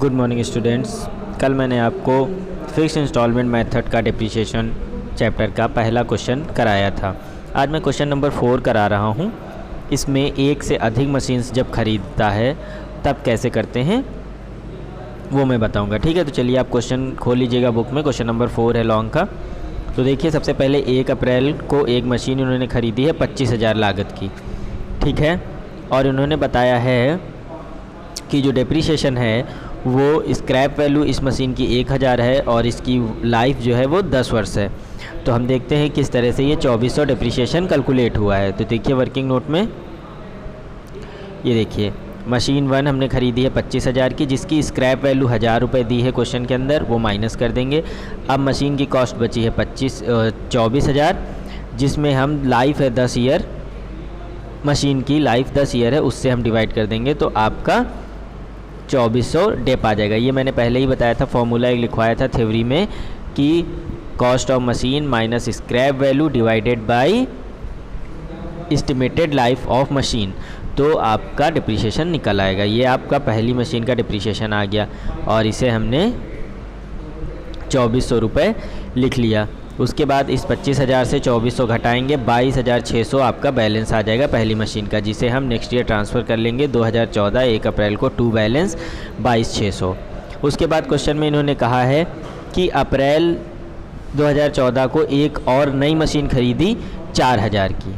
Good morning students. कल मैंने आपको फिक्स्ड इंस्टॉलमेंट मेथड का डिप्रिसिएशन चैप्टर का पहला क्वेश्चन कराया था। आज मैं क्वेश्चन नंबर 4 करा रहा हूँ। इसमें एक से अधिक मशीन्स जब ख़रीदता है तब कैसे करते हैं वो मैं बताऊँगा। ठीक है, तो चलिए आप क्वेश्चन खोल लीजिएगा बुक में। क्वेश्चन नंबर 4 है लॉन्ग का। तो देखिए, सबसे पहले 1 अप्रैल को एक मशीन उन्होंने ख़रीदी है 25,000 लागत की। ठीक है, और उन्होंने बताया है कि जो डिप्रिसिएशन है वो स्क्रैप वैल्यू इस मशीन की 1000 है और इसकी लाइफ जो है वो 10 वर्ष है। तो हम देखते हैं किस तरह से ये 2400 डिप्रिसिएशन कैलकुलेट हुआ है। तो देखिए वर्किंग नोट में ये देखिए, मशीन 1 हमने ख़रीदी है 25,000 की, जिसकी स्क्रैप वैल्यू 1000 रुपये दी है क्वेश्चन के अंदर, वो माइनस कर देंगे। अब मशीन की कॉस्ट बची है 24,000, जिसमें हम लाइफ है 10 ईयर, मशीन की लाइफ 10 ईयर है, उससे हम डिवाइड कर देंगे तो आपका 2400 डेप आ जाएगा। ये मैंने पहले ही बताया था, फॉर्मूला एक लिखवाया था थ्योरी में कि cost of machine minus scrap value divided by estimated life of machine, तो आपका डिप्रिसिएशन निकल आएगा। ये आपका पहली मशीन का डिप्रिसिएशन आ गया और इसे हमने 2400 रुपये लिख लिया। उसके बाद इस 25,000 से 2400 घटाएंगे, 22,600 आपका बैलेंस आ जाएगा पहली मशीन का, जिसे हम नेक्स्ट ईयर ट्रांसफ़र कर लेंगे 2014 1 अप्रैल को, टू बैलेंस 22,600। उसके बाद क्वेश्चन में इन्होंने कहा है कि अप्रैल 2014 को एक और नई मशीन खरीदी 4000 की।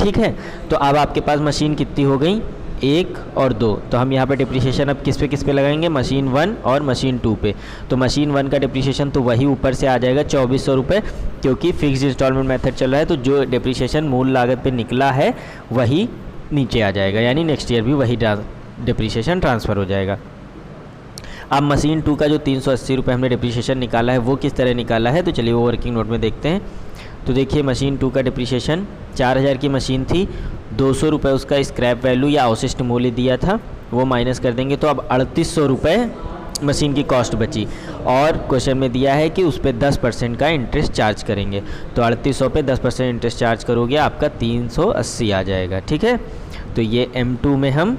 ठीक है, तो अब आपके पास मशीन कितनी हो गई, 1 और 2। तो हम यहाँ पे डिप्रिसिएशन अब किस पे लगाएंगे, मशीन 1 और मशीन 2 पे। तो मशीन 1 का डिप्रिसिएशन तो वही ऊपर से आ जाएगा 2400 रुपये, क्योंकि फिक्स्ड इंस्टॉलमेंट मेथड चल रहा है। तो जो डिप्रिसिएशन मूल लागत पे निकला है वही नीचे आ जाएगा, यानी नेक्स्ट ईयर भी वही डिप्रिसिएशन ट्रांसफ़र हो जाएगा। अब मशीन 2 का जो 380 रुपये हमने डिप्रिसिएशन निकाला है वो किस तरह निकाला है, तो चलिए वो वर्किंग नोट में देखते हैं। तो देखिए, मशीन 2 का डिप्रिसिएशन 4000 की मशीन थी, 200 रुपये उसका स्क्रैप वैल्यू या अवशिष्ट मूल्य दिया था, वो माइनस कर देंगे तो अब 3800 रुपये मशीन की कॉस्ट बची। और क्वेश्चन में दिया है कि उस पर 10% का इंटरेस्ट चार्ज करेंगे, तो 3800 पे 10% इंटरेस्ट चार्ज करोगे आपका 380 आ जाएगा। ठीक है, तो ये M2 में हम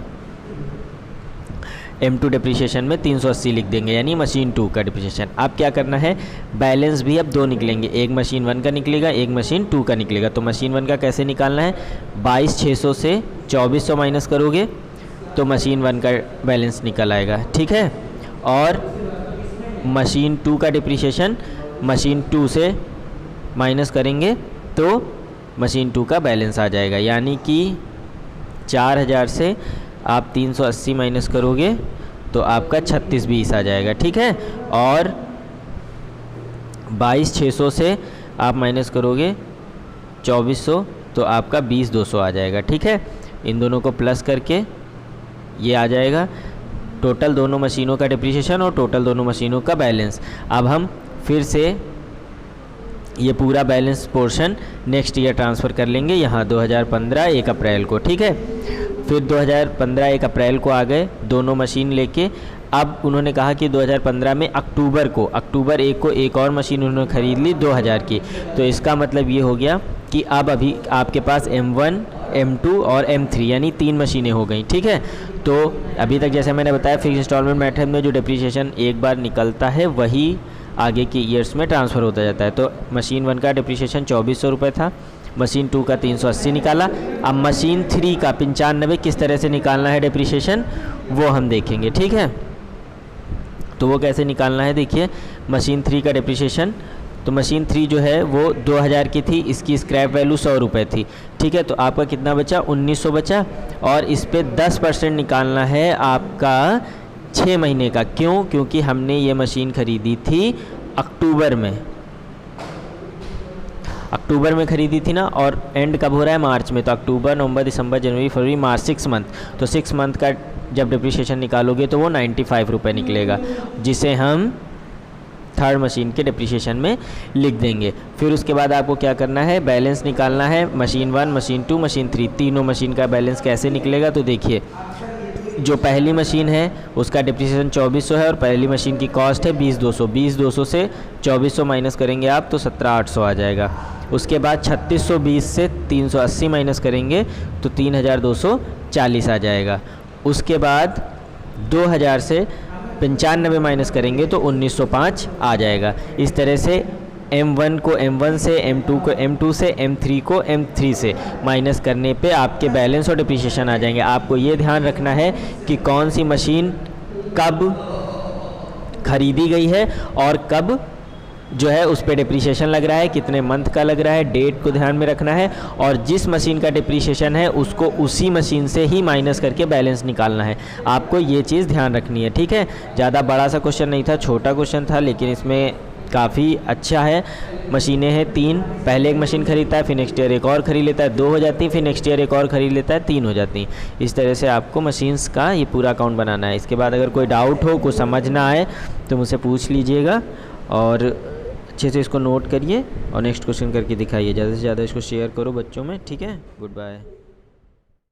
M2 डिप्रिसिएशन में 380 लिख देंगे, यानी मशीन 2 का डिप्रिसिएशन। अब क्या करना है, बैलेंस भी अब 2 निकलेंगे, एक मशीन 1 का निकलेगा, एक मशीन 2 का निकलेगा। तो मशीन 1 का कैसे निकालना है, 22,600 से 2400 माइनस करोगे तो मशीन 1 का बैलेंस निकल आएगा। ठीक है, और मशीन 2 का डिप्रिसिएशन मशीन 2 से माइनस करेंगे तो मशीन 2 का बैलेंस आ जाएगा, यानी कि 4000 से आप 380 माइनस करोगे तो आपका 3620 आ जाएगा। ठीक है, और 22,600 से आप माइनस करोगे 2400 तो आपका 20,200 आ जाएगा। ठीक है, इन दोनों को प्लस करके ये आ जाएगा टोटल दोनों मशीनों का डिप्रिसिएशन और टोटल दोनों मशीनों का बैलेंस। अब हम फिर से ये पूरा balance portion next year transfer कर लेंगे यहाँ 2015 1 अप्रैल को। ठीक है, फिर 2015 1 अप्रैल को आ गए दोनों मशीन लेके। अब उन्होंने कहा कि 2015 में अक्टूबर 1 को एक और मशीन उन्होंने ख़रीद ली 2000 की। तो इसका मतलब ये हो गया कि अब अभी आपके पास M1 M2 और M3 यानी 3 मशीनें हो गई। ठीक है, तो अभी तक जैसे मैंने बताया फिक्स्ड इंस्टॉलमेंट मेथड में जो डिप्रिसिएशन एक बार निकलता है वही आगे के ईयर्स में ट्रांसफ़र होता जाता है। तो मशीन 1 का डिप्रिसिएशन 2400 रुपये था, मशीन 2 का 380 निकाला। अब मशीन 3 का 95 किस तरह से निकालना है डिप्रिसिएशन वो हम देखेंगे। ठीक है, तो वो कैसे निकालना है, देखिए मशीन 3 का डिप्रिसिएशन, तो मशीन 3 जो है वो 2000 की थी, इसकी स्क्रैप वैल्यू 100 रुपये थी। ठीक है, तो आपका कितना बचा, 1900 बचा, और इस पे 10% निकालना है आपका 6 महीने का। क्यों, क्योंकि हमने ये मशीन ख़रीदी थी अक्टूबर में ख़रीदी थी ना, और एंड कब हो रहा है, मार्च में। तो अक्टूबर नवंबर दिसंबर जनवरी फरवरी मार्च 6 मंथ, तो 6 मंथ का जब डिप्रिसिएशन निकालोगे तो वो 95 रुपये निकलेगा, जिसे हम थर्ड मशीन के डिप्रिसिएशन में लिख देंगे। फिर उसके बाद आपको क्या करना है, बैलेंस निकालना है, मशीन 1 मशीन 2 मशीन 3 तीनों मशीन का बैलेंस कैसे निकलेगा। तो देखिए, जो पहली मशीन है उसका डिप्रिसिएशन 2400 है और पहली मशीन की कॉस्ट है 20,200। 20,200 से 2400 माइनस करेंगे आप तो 17,800 आ जाएगा। उसके बाद 3620 से 380 माइनस करेंगे तो 3,240 आ जाएगा। उसके बाद 2000 से 95 माइनस करेंगे तो 1905 आ जाएगा। इस तरह से M1 को M1 से, M2 को M2 से, M3 को M3 से माइनस करने पे आपके बैलेंस और डिप्रिसिएशन आ जाएंगे। आपको ये ध्यान रखना है कि कौन सी मशीन कब खरीदी गई है और कब जो है उस पर डिप्रिसिएशन लग रहा है, कितने मंथ का लग रहा है, डेट को ध्यान में रखना है। और जिस मशीन का डिप्रिसिएशन है उसको उसी मशीन से ही माइनस करके बैलेंस निकालना है। आपको ये चीज़ ध्यान रखनी है, ठीक है। ज़्यादा बड़ा सा क्वेश्चन नहीं था, छोटा क्वेश्चन था, लेकिन इसमें काफ़ी अच्छा है। मशीनें हैं 3, पहले एक मशीन खरीदता है, फिर नेक्स्ट ईयर एक और खरीद लेता है, 2 हो जाती हैं, फिर नेक्स्ट ईयर एक और खरीद लेता है, 3 हो जाती हैं। इस तरह से आपको मशीन्स का ये पूरा अकाउंट बनाना है। इसके बाद अगर कोई डाउट हो, कुछ समझ ना आए तो मुझसे पूछ लीजिएगा और अच्छे से इसको नोट करिए और नेक्स्ट क्वेश्चन करके दिखाइए। ज़्यादा से ज़्यादा इसको शेयर करो बच्चों में, ठीक है। Good bye.